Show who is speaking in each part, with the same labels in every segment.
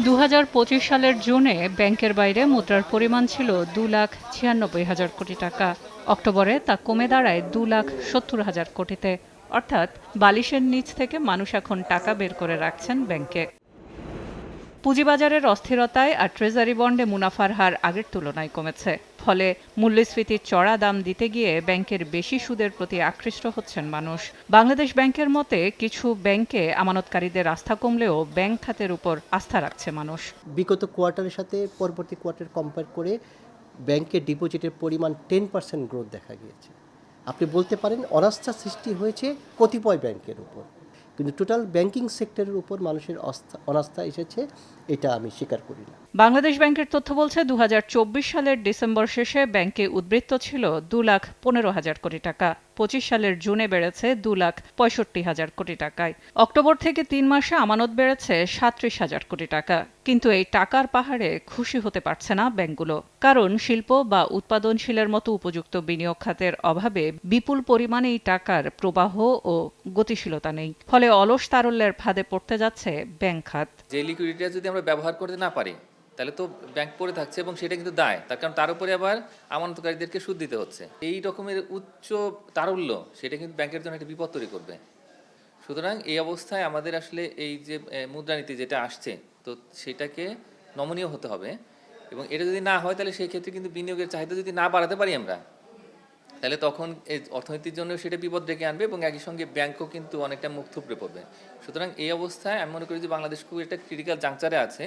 Speaker 1: 2025 সালের জুনে ব্যাংকের বাইরে মুদ্রার পরিমাণ ছিল 2,96,000 কোটি টাকা। অক্টোবরে তা কমে দাঁড়ায় 2,70,000 কোটিতে। অর্থাৎ বালিশের নিচ থেকে মানুষ এখন টাকা বের করে রাখছেন ব্যাংকে। পুঁজিবাজারের অস্থিরতায় আর ট্রেজারি বন্ডে মুনাফার হার আগের তুলনায় কমেছে। ফলে মূল্যস্ফীতির চড়া দাম দিতে গিয়ে ব্যাংকের বেশি সুদের প্রতি আকৃষ্ট হচ্ছেন মানুষ। বাংলাদেশ ব্যাংকের মতে কিছু ব্যাংকে আমানতকারীদের আস্থা কমলেও ব্যাংক খাতের উপর আস্থা রাখছে মানুষ।
Speaker 2: বিগত কোয়ার্টারের সাথে পরবর্তী কোয়ার্টার কম্পেয়ার করে ব্যাংকের ডিপোজিটের পরিমাণ 10% গ্রোথ দেখা গিয়েছে। আপনি বলতে পারেন অনাস্থা সৃষ্টি হয়েছে কতিপয় ব্যাংকের উপর, কিন্তু টোটাল ব্যাংকিং সেক্টরের উপর মানুষের অনাস্থা এসেছে, এটা আমি স্বীকার করি না।
Speaker 1: বাংলাদেশ ব্যাংকের তথ্য বলছে 2024 সালের ডিসেম্বর শেষে ব্যাংকে উদ্বৃত্ত ছিল 2,15,000 কোটি টাকা। 25 সালের জুনে বেড়েছে 2,65,000 কোটি টাকায়। অক্টোবর থেকে 3 মাসে আমানত বেড়েছে 37,000 কোটি টাকা। কিন্তু এই টাকার পাহাড়ে খুশি হতে পারছে না ব্যাংকগুলো। কারণ শিল্প বা উৎপাদনশীলের মতো উপযুক্ত বিনিয়োগ খাতের অভাবে বিপুল পরিমাণে এই টাকার প্রবাহ ও গতিশীলতা নেই। ফলে অলস তারল্যের ফাঁদে পড়তে যাচ্ছে ব্যাংক খাত।
Speaker 3: যে লিকুইডিটিটা যদি আমরা ব্যবহার করতে না পারি তাহলে তো ব্যাংক পড়ে থাকছে এবং সেটা কিন্তু দায়, তার কারণ তার উপরে আবার আমানতকারীদেরকে সুদ দিতে হচ্ছে। এই রকমের উচ্চ তারল্য সেটা কিন্তু ব্যাংকের জন্য একটা বিপদ তৈরি করবে। সুতরাং এই অবস্থায় আমাদের আসলে এই যে মুদ্রানীতি যেটা আসছে, তো সেটাকে নমনীয় হতে হবে এবং এটা যদি না হয় তাহলে সেই ক্ষেত্রে কিন্তু বিনিয়োগের চাহিদা যদি না বাড়াতে পারি আমরা, তাহলে তখন এই অর্থনীতির জন্য সেটা বিপদ ডেকে আনবে এবং একই সঙ্গে ব্যাংকও কিন্তু অনেকটা মুখ থুবড়ে পড়বে। সুতরাং এই অবস্থায় আমি মনে করি যে বাংলাদেশ খুব একটা ক্রিটিক্যাল জাংচারে আছে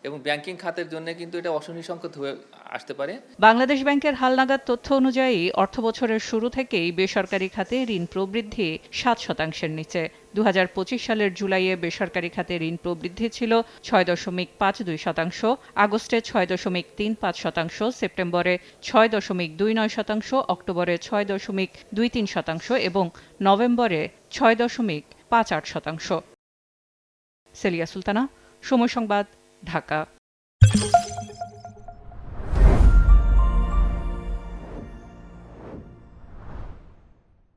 Speaker 3: এবং ব্যাংকিং খাতের জন্য কিন্তু এটা অশনি সংকেত হয়ে আসতে পারে।
Speaker 1: বাংলাদেশ ব্যাংকের হালনাগাদ তথ্য অনুযায়ী অর্থবছরের শুরু থেকেই বেসরকারি খাতে ঋণ প্রবৃদ্ধি 7%-এর নিচে। 2025 সালের জুলাইয়ে বেসরকারি খাতে ঋণ প্রবৃদ্ধি ছিল 6.52%, আগস্টে 6.35%, সেপ্টেম্বরে 6.29%, অক্টোবরে 6.23% এবং নভেম্বরে 6.58%। সেলিয়া সুলতানা, সময় সংবাদ, ঢাকা।